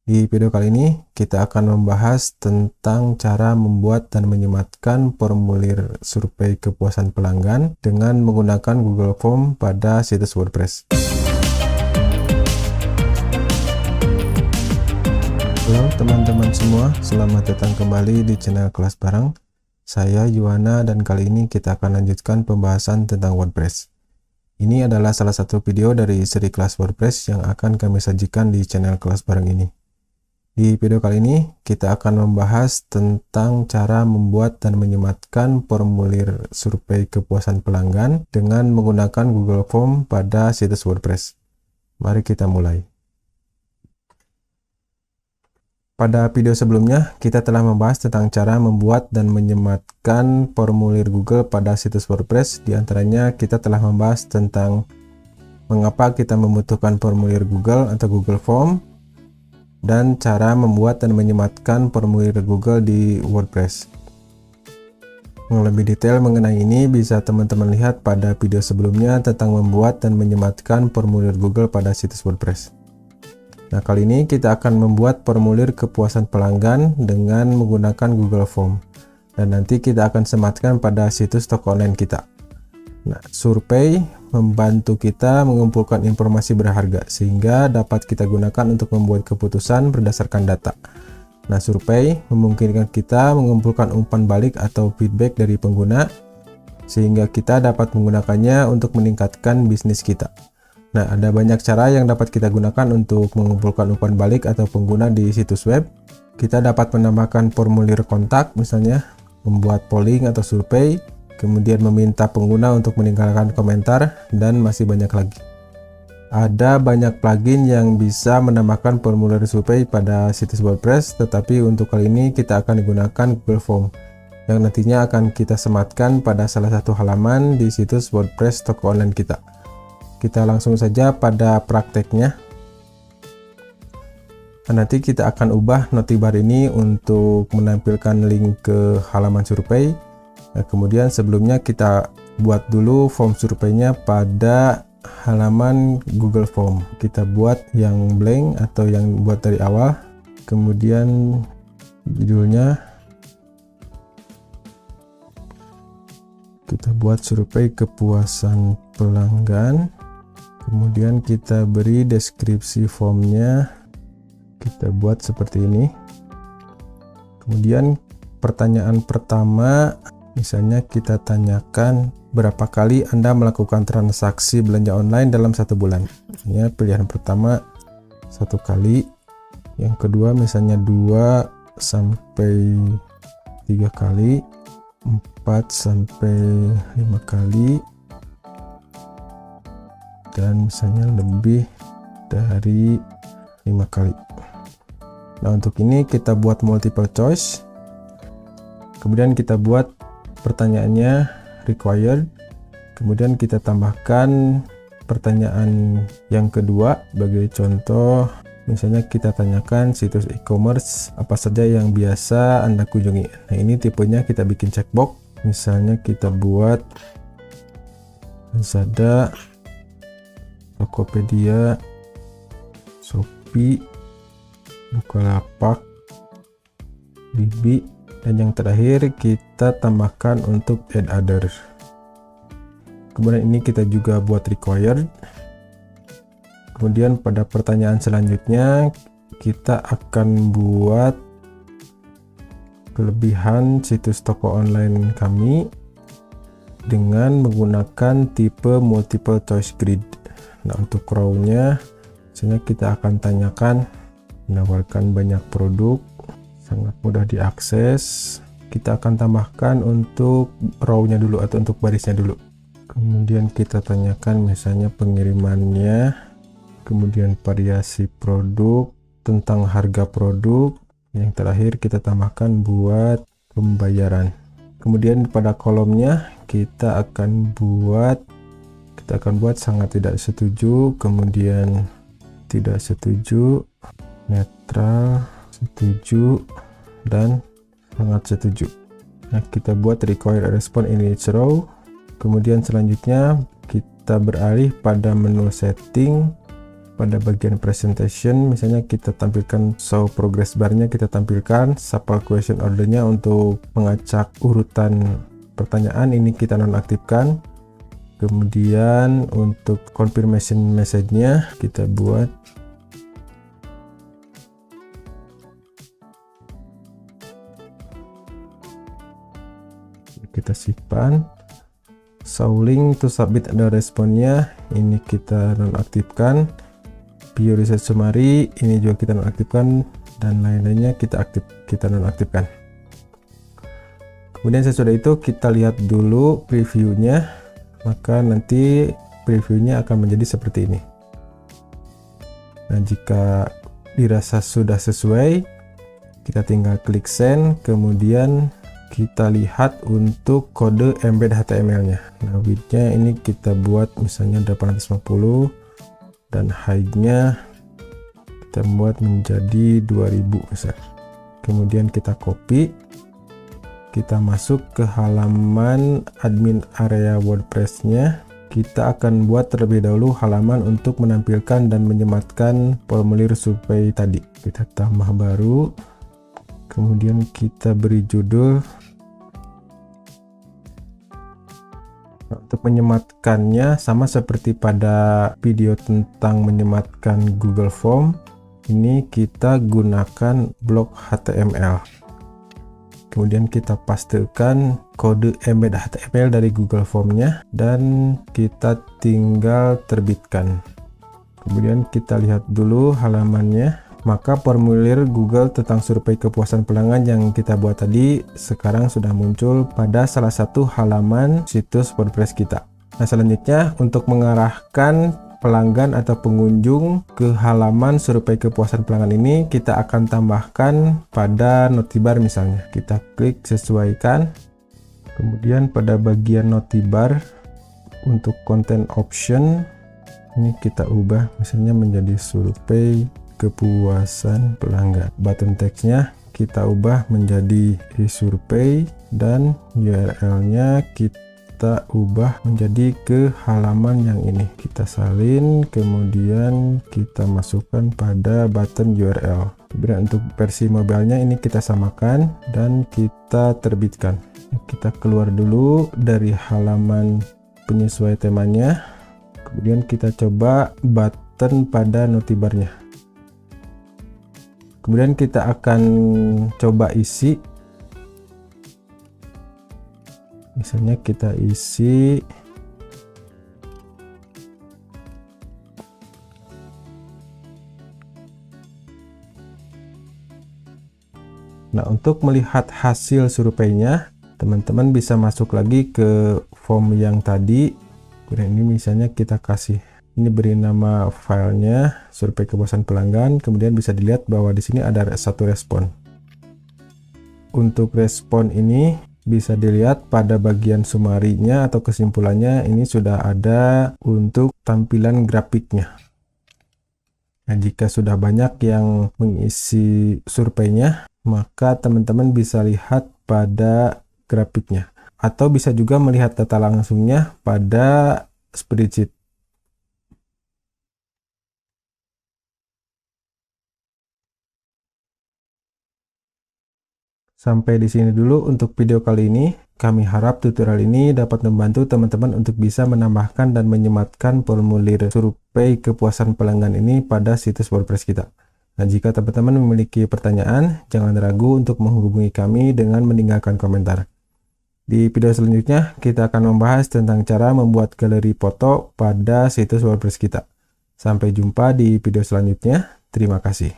Di video kali ini kita akan membahas tentang cara membuat dan menyematkan formulir survei kepuasan pelanggan dengan menggunakan Google Form pada situs WordPress. Halo teman-teman semua, selamat datang kembali di channel Kelas Bareng. Saya Yuwana dan kali ini kita akan lanjutkan pembahasan tentang WordPress. Ini adalah salah satu video dari seri kelas WordPress yang akan kami sajikan di channel Kelas Bareng ini. Di video kali ini, kita akan membahas tentang cara membuat dan menyematkan formulir survei kepuasan pelanggan dengan menggunakan Google Form pada situs WordPress. Mari kita mulai. Pada video sebelumnya, kita telah membahas tentang cara membuat dan menyematkan formulir Google pada situs WordPress. Di antaranya, kita telah membahas tentang mengapa kita membutuhkan formulir Google atau Google Form, dan cara membuat dan menyematkan formulir Google di WordPress. Yang lebih detail mengenai ini bisa teman-teman lihat pada video sebelumnya tentang membuat dan menyematkan formulir Google pada situs WordPress. Nah, kali ini kita akan membuat formulir kepuasan pelanggan dengan menggunakan Google Form. Dan nanti kita akan sematkan pada situs toko online kita. Nah, survei membantu kita mengumpulkan informasi berharga sehingga dapat kita gunakan untuk membuat keputusan berdasarkan data. Nah, survei memungkinkan kita mengumpulkan umpan balik atau feedback dari pengguna sehingga kita dapat menggunakannya untuk meningkatkan bisnis kita. Nah, ada banyak cara yang dapat kita gunakan untuk mengumpulkan umpan balik atau pengguna di situs web. Kita dapat menambahkan formulir kontak, misalnya membuat polling atau survei, kemudian meminta pengguna untuk meninggalkan komentar, dan masih banyak lagi. Ada banyak plugin yang bisa menambahkan formulir survei pada situs WordPress, tetapi untuk kali ini kita akan menggunakan Google Form, yang nantinya akan kita sematkan pada salah satu halaman di situs WordPress toko online kita. Kita langsung saja pada prakteknya. Nanti kita akan ubah notibar ini untuk menampilkan link ke halaman survei. Nah, kemudian sebelumnya kita buat dulu form surveinya pada halaman Google Form. Kita buat yang blank atau yang buat dari awal. Kemudian judulnya kita buat survei kepuasan pelanggan. Kemudian kita beri deskripsi formnya. Kita buat seperti ini. Kemudian pertanyaan pertama, misalnya kita tanyakan berapa kali Anda melakukan transaksi belanja online dalam satu bulan. Misalnya pilihan pertama 1 kali, yang kedua misalnya 2 sampai 3 kali, 4 sampai 5 kali, dan misalnya lebih dari 5 kali. Nah, untuk ini kita buat multiple choice. Kemudian kita buat pertanyaannya required. Kemudian kita tambahkan pertanyaan yang kedua. Sebagai contoh, misalnya kita tanyakan situs e-commerce apa saja yang biasa Anda kunjungi. Nah, ini tipenya kita bikin checkbox. Misalnya kita buat Lazada, Tokopedia, Shopee, Bukalapak, Bibi, dan yang terakhir kita tambahkan untuk add other. Kemudian ini kita juga buat required. Kemudian pada pertanyaan selanjutnya kita akan buat kelebihan situs toko online kami dengan menggunakan tipe multiple choice grid. Nah, untuk row-nya misalnya kita akan tanyakan menawarkan banyak produk, sangat mudah diakses. Kita akan tambahkan untuk row-nya dulu atau untuk barisnya dulu. Kemudian kita tanyakan misalnya pengirimannya, kemudian variasi produk, tentang harga produk. Yang terakhir kita tambahkan buat pembayaran. Kemudian pada kolomnya kita akan buat sangat tidak setuju, kemudian tidak setuju, netral, setuju, dan sangat setuju. Nah, kita buat require response in each row. Kemudian selanjutnya kita beralih pada menu setting. pada bagian presentation, misalnya kita tampilkan show progress bar-nya, kita tampilkan shuffle question order-nya untuk mengacak urutan pertanyaan, ini kita nonaktifkan. Kemudian untuk confirmation message-nya kita buat kita simpan. Show link to submit ada responnya, ini kita nonaktifkan. View research summary ini juga kita nonaktifkan, dan lain-lainnya kita nonaktifkan. Kemudian sesudah itu kita lihat dulu previewnya, maka nanti previewnya akan menjadi seperti ini. Nah, jika dirasa sudah sesuai, kita tinggal klik send, kemudian kita lihat untuk kode embed HTML-nya. Nah, width-nya ini kita buat misalnya 850 dan height-nya kita buat menjadi 2000 misal. Kemudian kita copy, kita masuk ke halaman admin area WordPress-nya. Kita akan buat terlebih dahulu halaman untuk menampilkan dan menyematkan formulir survei tadi. Kita tambah baru, kemudian kita beri judul. Untuk menyematkannya sama seperti pada video tentang menyematkan Google Form, ini kita gunakan blok HTML. Kemudian kita pastekan kode embed HTML dari Google Form-nya dan kita tinggal terbitkan. Kemudian kita lihat dulu halamannya. Maka formulir Google tentang survei kepuasan pelanggan yang kita buat tadi sekarang sudah muncul pada salah satu halaman situs WordPress kita. Nah, selanjutnya untuk mengarahkan pelanggan atau pengunjung ke halaman survei kepuasan pelanggan ini, kita akan tambahkan pada notibar misalnya. Kita klik sesuaikan, kemudian pada bagian notibar untuk content option ini kita ubah misalnya menjadi survei kepuasan pelanggan. Button text-nya kita ubah menjadi e-survey dan URL-nya kita ubah menjadi ke halaman yang ini. Kita salin, kemudian kita masukkan pada button URL. Kemudian untuk versi mobile-nya ini kita samakan dan kita terbitkan. Kita keluar dulu dari halaman penyesuaian temanya. Kemudian kita coba button pada notibarnya. Kemudian kita akan coba isi, misalnya kita isi nah, untuk melihat hasil surveinya, teman-teman bisa masuk lagi ke form yang tadi. Kemudian ini misalnya kita kasih, ini beri nama filenya survei kepuasan pelanggan, kemudian bisa dilihat bahwa di sini ada satu respon. Untuk respon ini bisa dilihat pada bagian summary-nya atau kesimpulannya, ini sudah ada untuk tampilan grafiknya. Nah, jika sudah banyak yang mengisi surveinya, maka teman-teman bisa lihat pada grafiknya. Atau bisa juga melihat data langsungnya pada spreadsheet. Sampai di sini dulu untuk video kali ini. Kami harap tutorial ini dapat membantu teman-teman untuk bisa menambahkan dan menyematkan formulir survei kepuasan pelanggan ini pada situs WordPress kita. Nah, jika teman-teman memiliki pertanyaan, jangan ragu untuk menghubungi kami dengan meninggalkan komentar. Di video selanjutnya, kita akan membahas tentang cara membuat galeri foto pada situs WordPress kita. Sampai jumpa di video selanjutnya. Terima kasih.